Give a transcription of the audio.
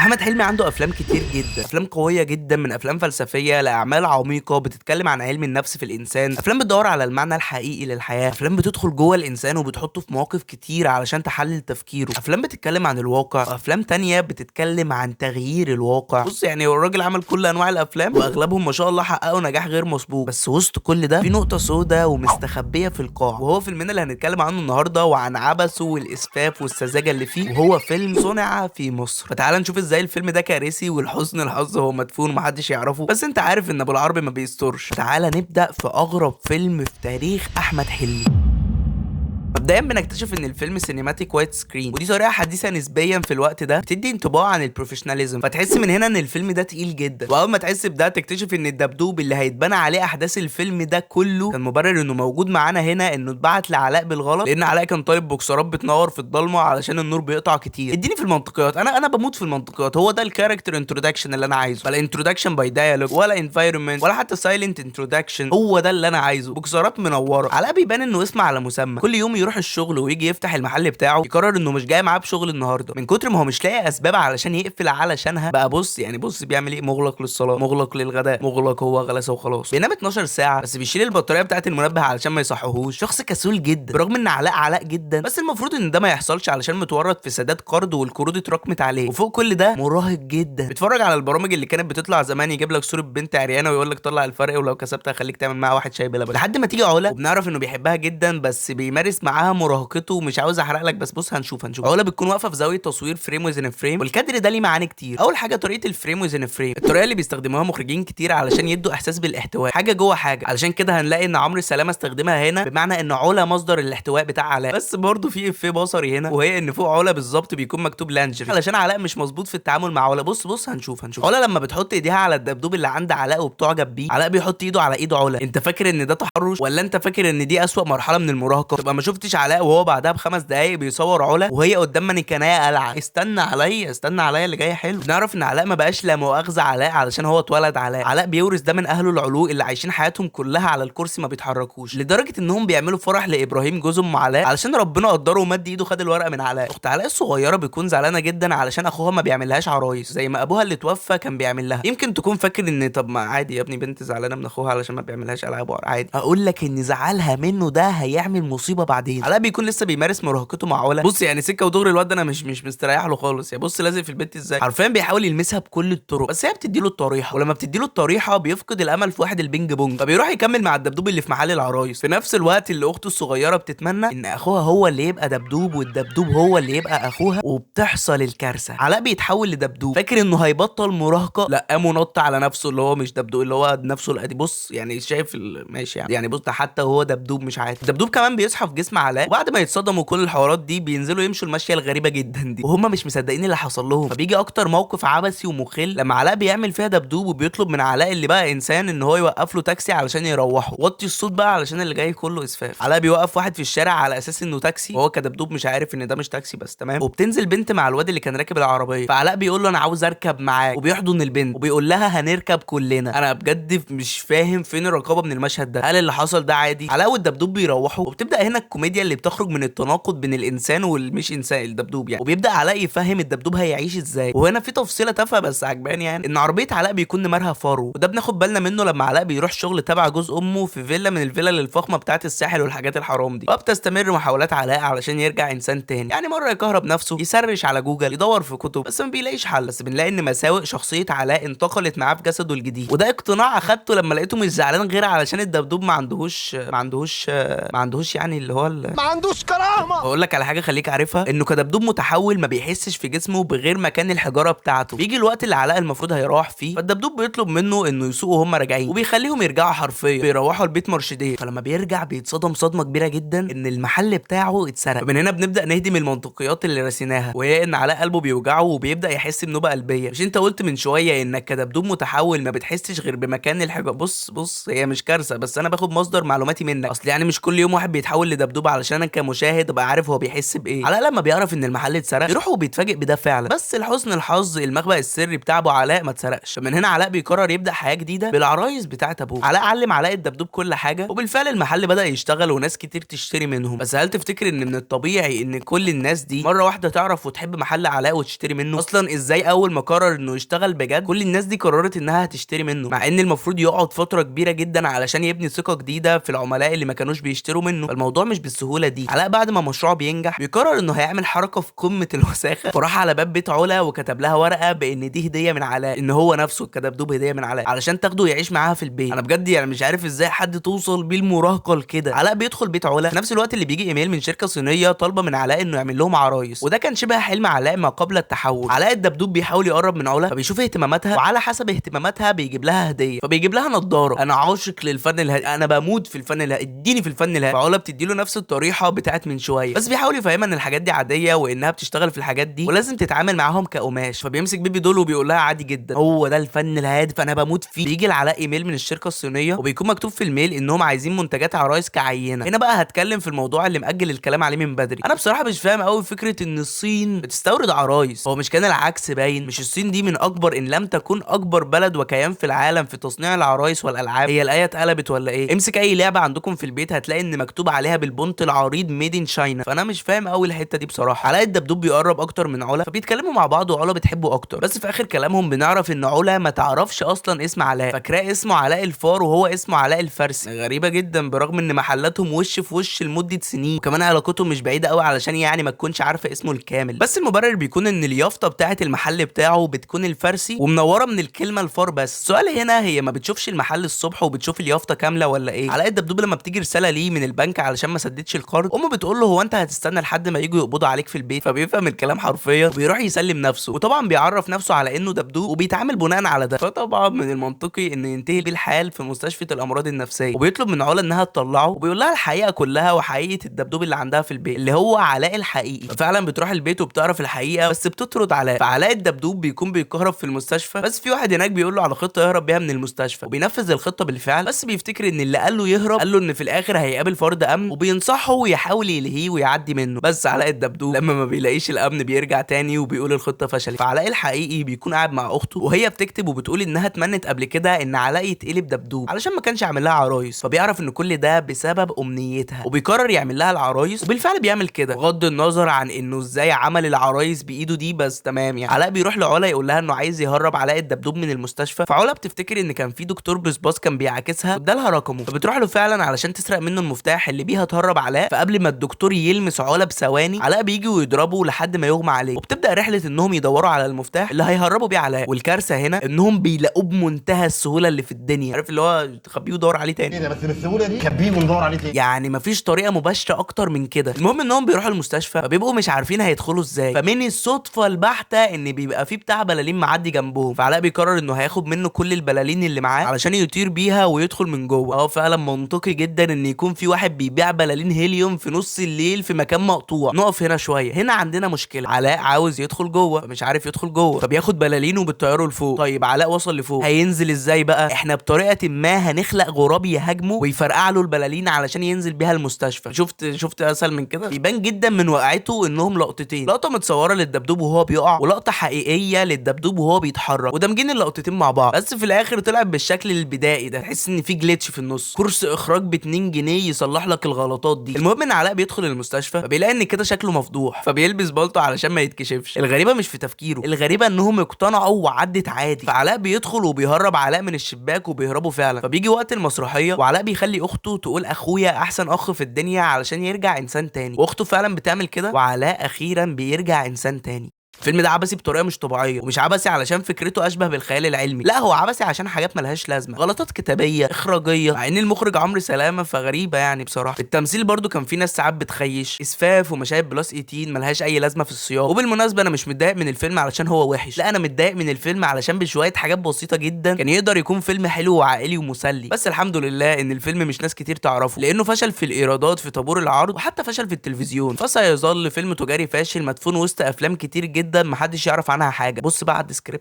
احمد حلمي عنده افلام كتير جدا، افلام قويه جدا، من افلام فلسفيه لاعمال عميقه بتتكلم عن علم النفس في الانسان، افلام بتدور على المعنى الحقيقي للحياه، افلام بتدخل جوه الانسان وبتحطه في مواقف كتير علشان تحلل تفكيره، افلام بتتكلم عن الواقع، وافلام تانية بتتكلم عن تغيير الواقع. بص يعني هو الراجل عمل كل انواع الافلام واغلبهم ما شاء الله حققوا نجاح غير مسبوق، بس وسط كل ده في نقطه سوداء ومستخبيه في القاع، وهو فيلمنا اللي هنتكلم عنه النهارده وعن عبثه والاسفاف والسذاجه اللي فيه، وهو فيلم صنع في مصر. فتعال نشوف ازاي الفيلم ده كارثي والحزن الحظ هو مدفون ومحدش يعرفه، بس انت عارف ان ابو العربي ما بيسترش. فتعال نبدا في اغرب فيلم في تاريخ احمد حلمي. مبدئيا بنكتشف ان الفيلم سينماتيك وايت سكرين، ودي طريقه حديثه نسبيا في الوقت ده بتدي انطباع عن البروفيشناليزم، فتحس من هنا ان الفيلم ده تقيل جدا. واول ما تحس بده تكتشف ان الدبدوب اللي هيتبنى عليه احداث الفيلم ده كله كان مبرر انه موجود معانا هنا، انه اتبعت لعلاء بالغلط، لان علاء كان طالب بوكسرات بتنور في الضلمه علشان النور بيقطع كتير. اديني في المنطقيات، انا بموت في المنطقيات. هو ده الكاركتر انتروداكشن اللي انا عايزه، ولا انتروداكشن باي دايالوج ولا انفايرمنت ولا حتى سايلنت انتروداكشن. هو ده اللي انا عايزه، بوكسرات منوره. علاء بيبان انه اسم على مسمى، كل يوم يروح الشغل ويجي يفتح المحل بتاعه يقرر انه مش جاي معاه بشغل النهارده، من كتر ما هو مش لاقي اسباب علشان يقفل علشانها. بقى بص يعني بص بيعمل ايه، مغلق للصلاه، مغلق للغداء، مغلق هو غلاسه وخلاص. بينام 12 ساعه بس بيشيل البطاريه بتاعه المنبه علشان ما يصحوهوش. شخص كسول جدا، برغم ان علاء جدا، بس المفروض ان ده ما يحصلش علشان متورط في سداد قرض والقروض اتراكمت عليه. وفوق كل ده مراهق جدا، بيتفرج على البرامج اللي كانت بتطلع زمان، يجيب لك صوره بنت عريانه ويقول لك طلع الفرق، ولو كسبت هخليك تعمل معاها واحد شاي بلبن، لحد ما تيجي علا وبنعرف انه بيحبها جدا بس بيمارس معاها مراهقته. ومش عاوز احرق لك بس بص هنشوف. علا بتكون واقفه في زاويه تصوير فريم وزن فريم، والكادر ده ليه معاني كتير. اول حاجه طريقه الفريم وزن فريم، الطريقه اللي بيستخدموها مخرجين كتير علشان يدوا احساس بالاحتواء، حاجه جوه حاجه. علشان كده هنلاقي ان عمرو سلامه استخدمها هنا، بمعنى ان علا مصدر الاحتواء بتاع علاء. بس برضه في افيه بصري هنا، وهي ان فوق علا بالظبط بيكون مكتوب لانجري، علشان علاء مش مظبوط في التعامل مع علا. بص هنشوف. علا لما بتحط ايديها على الدبدوب اللي عند علاء وبتعجب بيه، علاء بيحط ايده على ايد علا. انت فاكر ان ده تحرش، ولا انت فاكر ان دي اسوأ مرحله من المراهقه؟ تبقى ما شفتش علاء وهو بعدها بخمس دقايق بيصور علا وهي قدام مانيكانيه قلعه. استنى عليا اللي جاي حلو. نعرف ان علاء ما بقاش لا مؤاخذه علاء علشان هو اتولد علاء بيورث ده من اهله العلو اللي عايشين حياتهم كلها على الكرسي ما بيتحركوش، لدرجه انهم بيعملوا فرح لابراهيم جوز ام علاء علشان ربنا قدره ومد ايده خد الورقه من علاء. اخت علاء الصغيره بتكون زعلانه جدا علشان اخوها ما بيعملهاش عرايس زي ما ابوها اللي توفى كان بيعمل لها. يمكن تكون فاكر ان طب ما عادي يا ابني، بنت زعلانه من اخوها علشان ما بيعملهاش العاب عادي. اقول لك ان زعلها منه ده هيعمل مصيبه بعدين. علاء بيكون لسه بيمارس مراهقته مع علا. بص يعني سكه ودغري الواد ده انا مش مستريح له خالص. يا بص لازق في البنت ازاي، حرفيا بيحاول يلمسها بكل الطرق، بس هي بتديله الطريحه، ولما بتديله الطريحه بيفقد الامل في واحد البينج بونج، فبيروح يكمل مع الدبدوب اللي في محل العرايس. في نفس الوقت اللي اخته الصغيره بتتمنى ان اخوها هو اللي يبقى دبدوب والدبدوب هو اللي يبقى اخوها، وبتحصل الكارثه. علاء بيتحول لدبدوب فاكر انه هيبطل مراهقه، لا قام نط على نفسه اللي هو مش دبدوب، اللي هو نفسه القديم. بص يعني شايف ماشي يعني بص ده حتى هو دبدوب مش عادي. الدبدوب كمان بيصحى في جسم علاء، وبعد ما يتصدموا كل الحوارات دي بينزلوا يمشوا المشيه الغريبه جدا دي، وهم مش مصدقين اللي حصل لهم. فبيجي اكتر موقف عبثي ومخل لما علاء بيعمل فيها دبدوب وبيطلب من علاء اللي بقى انسان ان هو يوقف له تاكسي علشان يروحه. وطي الصوت بقى علشان اللي جاي كله اسفاف. علاء بيوقف واحد في الشارع على اساس انه تاكسي، وهو كدبدوب مش عارف ان ده مش تاكسي بس تمام. وبتنزل بنت مع الواد اللي كان راكب العربيه، فعلاء بيقول له انا عاوز اركب معاك، وبيحضن البنت وبيقول لها هنركب كلنا. انا بجد مش فاهم فين الرقابه من المشهد ده، هل اللي حصل ده عادي؟ علاء والدبدوب بيروحوا، وبتبدا هنا الكوميديا اللي بتخرج من التناقض بين الانسان والمش انسان الدبدوب يعني. وبيبدا علاء يفهم الدبدوب هيعيش ازاي. وهنا في تفصيله تافهه بس عجباني، يعني ان عربيه علاء بيكون نمرها فارو، وده بناخد بالنا منه لما علاء بيروح شغل تبع جوز امه في فيلا من الفيلل الفخمه بتاعه الساحل والحاجات الحرام دي. وبتستمر محاولات علاء علشان يرجع انسان تاني، يعني مره يكهرب نفسه، يسرش على جوجل، يدور في كتب، بس ما بيلاقيش حل. بس بنلاقي ان مساوئ شخصيه علاء انتقلت معاه في جسده الجديد، وده اقتناع اخدته لما لقيته مش زعلان غير علشان الدبدوب ما عندهوش يعني اللي هو ما عندوش كرامه. اقول لك على حاجه خليك عارفها، انه كدبدوب متحول ما بيحسش في جسمه بغير مكان الحجاره بتاعته. بيجي الوقت اللي علاء المفروض هيروح فيه، فالدبدوب بيطلب منه انه يسوقوا وهم راجعين، وبيخليهم يرجعوا حرفيا، بيروحوا البيت مرشدين. فلما بيرجع بيتصدم صدمه كبيره جدا ان المحل بتاعه اتسرق. من هنا بنبدا نهدم المنطقيات اللي رسيناها، وهي ان علاء قلبه بيوجعه وبيبدا يحس بنوبه قلبيه. مش انت قلت من شويه انك كدبدوب متحول ما بتحسش غير بمكان الحجاره؟ بص هي مش كارثه، بس انا باخد مصدر معلوماتي منك. اصل يعني مش كل يوم واحد بيتحول لدبدوب علشان علشان انا كمشاهد ابقى عارف هو بيحس بايه. علاء لما بيعرف ان المحل اتسرق بيروح وبيتفاجئ بده فعلا، بس لحسن الحظ المخبأ السري بتاع ابو علاء ما اتسرقش. فمن هنا علاء بيقرر يبدا حياه جديده بالعرايس بتاعه ابوه. علاء علم علاء الدبدوب كل حاجه، وبالفعل المحل بدا يشتغل وناس كتير تشتري منهم. بس هل تفتكر ان من الطبيعي ان كل الناس دي مره واحده تعرف وتحب محل علاء وتشتري منه؟ اصلا ازاي اول ما قرر انه يشتغل بجد كل الناس دي قررت انها هتشتري منه، مع ان المفروض يقعد فتره كبيره جدا علشان يبني ثقه جديده في العملاء اللي ما كانوش بيشتروا منه؟ فالموضوع مش بالسهوله دي. علاء بعد ما مشروعه بينجح بيقرر انه هيعمل حركه في قمه الوساخه، فراح على باب بيت علا وكتب لها ورقه بان دي هديه من علاء، ان هو نفسه الكدبدوب هديه من علاء علشان تاخده يعيش معاها في البيت. انا بجد يعني مش عارف ازاي حد توصل بيه المراهقه لكده. علاء بيدخل بيت علا في نفس الوقت اللي بيجي ايميل من شركه صينيه طالبه من علاء انه يعمل لهم عرايس، وده كان شبه حلم علاء ما قبل التحول. علاء الدبدوب بيحاول يقرب من علا فبيشوف اهتماماتها، وعلى حسب اهتماماتها بيجيب لها هديه. فبيجيب لها نضاره. انا عاشق للفن الهادي، انا بموت في الفن الهادي، اديني في الفن الهادي. فعلا بتديله نفس الطريحه بتاعت من شويه، بس بيحاول يفهمها ان الحاجات دي عاديه وانها بتشتغل في الحاجات دي ولازم تتعامل معاهم كقماش. فبيمسك بيبي دول وبيقول لها عادي جدا، هو ده الفن الهادف انا بموت فيه. بيجي لعلاء ايميل من الشركه الصينيه وبيكون مكتوب في الميل انهم عايزين منتجات عرايس كعينه. هنا بقى هتكلم في الموضوع اللي مأجل الكلام عليه من بدري. انا بصراحه مش فاهم قوي فكره ان الصين بتستورد عرايس. هو مش كان العكس باين؟ مش الصين دي من اكبر ان لم تكن اكبر بلد وكيان في العالم في تصنيع العرايس والالعاب؟ هي الايه اتقلبت ولا ايه؟ امسك اي لعبه عندكم في البيت هتلاقي ان مكتوب عليها بالبونت العريض ميد ان شاينا. فانا مش فاهم قوي الحته دي بصراحه. علاء الدبدوب بيقرب اكتر من علا فبيتكلموا مع بعض وعلا بتحبه اكتر، بس في اخر كلامهم بنعرف ان علا ما تعرفش اصلا اسم علاء، فاكراه اسمه علاء الفار وهو اسمه علاء الفارسي. غريبه جدا برغم ان محلاتهم وش في وش لمده سنين، وكمان علاقتهم مش بعيده قوي علشان يعني ما تكونش عارفه اسمه الكامل. بس المبرر بيكون ان اليافطه بتاعه المحل بتاعه بتكون الفارسي ومنوره من الكلمه الفار بس. السؤال هنا هي ما بتشوفش المحل الصبح وبتشوف اليافطه كامله ولا ايه؟ علاء الدبدوب لما بتيجي رساله ليه من البنك علشان ما سددش القرض امه بتقول له هو انت هتستنى لحد ما يجوا يقبضوا عليك في البيت؟ فبيفهم الكلام حرفيا وبيروح يسلم نفسه، وطبعا بيعرف نفسه على انه دبدوب وبيتعامل بناء على ده. فطبعا من المنطقي ان ينتهي بيه الحال في مستشفى الامراض النفسيه، وبيطلب من علا انها تطلعه وبيقول لها الحقيقه كلها وحقيقه الدبدوب اللي عندها في البيت اللي هو علاء الحقيقي. ففعلا بتروح البيت وبتعرف الحقيقه بس بتطرد علاء. فعلاء الدبدوب بيكون بيتكهرب في المستشفى، بس في واحد هناك بيقول له على خطه يهرب بيها من المستشفى وبينفذ الخطه بالفعل، بس بيفتكر ان اللي قال له يهرب قال له ان في الاخر هيقابل فرد امن وبينصحه ويحاول يلهيه ويعدي منه. بس علاء الدبدوب لما ما بيلاقيش الامن بيرجع تاني وبيقول الخطه فشلت. فعلاء الحقيقي بيكون قاعد مع اخته وهي بتكتب وبتقول انها اتمنت قبل كده ان علاء يتقلب دبدوب علشان ما كانش عامل لها عرايس، فبيعرف ان كل ده بسبب امنيتها وبيقرر يعمل لها العرايس، وبالفعل بيعمل كده بغض النظر عن انه ازاي عمل العرايس بايده دي. بس تمام يعني. علاء بيروح لعلا يقول لها انه عايز يهرب علاء الدبدوب من المستشفى، فعلا بتفتكر ان كان في دكتور بسباس كان بيعاكسها وادالها رقمه، فبتروح له فعلا علشان تسرق منه المفتاح اللي بيها تهرب علاء. فقبل ما الدكتور يلمس علا بثواني علاء بيجي ويضربه لحد ما يغمى عليه، وبتبدا رحله انهم يدوروا على المفتاح اللي هيهربوا بيه علاء. والكارثه هنا انهم بيلاقوه بمنتهى السهوله اللي في الدنيا، عارف اللي هو تخبيه ودور عليه تاني ايه ده؟ بس بالسهوله دي خبيه وندور عليه تاني، يعني مفيش طريقه مباشره اكتر من كده. المهم انهم بيروحوا المستشفى فبيبقوا مش عارفين هيدخلوا ازاي، فمن الصدفه البحته ان بيبقى في بتاع بلالين معدي جنبهم، فعلاء بيقرر انه هياخد منه كل البلالين اللي معاه علشان يطير بيها ويدخل من جوه. فعلا منطقي جدا ان يكون في واحد بيبيع بلالين هيليوم في نص الليل في مكان مقطوع. نقف هنا شويه، هنا عندنا مشكله. علاء عاوز يدخل جوه فمش عارف يدخل جوه، فبياخد بلالينه وبتطيره لفوق. طيب علاء وصل لفوق هينزل ازاي بقى؟ احنا بطريقه ما هنخلق غراب يهاجمه ويفرقع له البلالين علشان ينزل بيها المستشفى. شفت اسهل من كده؟ يبان جدا من وقعته انهم لقطتين، لقطه متصوره للدبدوب وهو بيقع ولقطه حقيقيه للدبدوب وهو بيتحرك، ودمجين اللقطتين مع بعض. بس في الاخر طلع بالشكل البدائي ده، تحس ان في جليتش في النص. كورس اخراج ب 2 جنيه يصلح لك الغلطات دي. المهم ان علاء بيدخل المستشفى فبيلاقي ان كده شكله مفضوح، فبيلبس بالطو علشان ما يتكشفش. الغريبه مش في تفكيره، الغريبه انهم اقتنعوا وعدت عادي. فعلاء بيدخل وبيهرب علاء من الشباك وبيهربوا فعلا. فبيجي وقت المسرحيه وعلاء بيخلي اخته تقول اخويا احسن اخ في الدنيا علشان يرجع انسان تاني، واخته فعلا بتعمل كده وعلاء اخيرا بيرجع انسان تاني. الفيلم ده عبثي بطريقه مش طبيعيه، ومش عبثي علشان فكرته اشبه بالخيال العلمي، لا هو عبثي عشان حاجات ملهاش لازمه، غلطات كتابيه اخراجيه، مع ان المخرج عمرو سلامه فغريبه يعني بصراحه. التمثيل برضو كان في ناس ساعات بتخيش، اسفاف ومشاهد بلس 18 ملهاش اي لازمه في السياق. وبالمناسبه انا مش متضايق من الفيلم علشان هو وحش، لا انا متضايق من الفيلم علشان بشويه حاجات بسيطه جدا كان يقدر يكون فيلم حلو وعائلي ومسلي. بس الحمد لله ان الفيلم مش ناس كتير تعرفه، لانه فشل في الايرادات في طابور العرض وحتى فشل في التلفزيون، فسيظل فيلم تجاري فاشل مدفون وسط افلام كتير جدا محدش يعرف عنها حاجه. بص بقى على الديسكريبشن.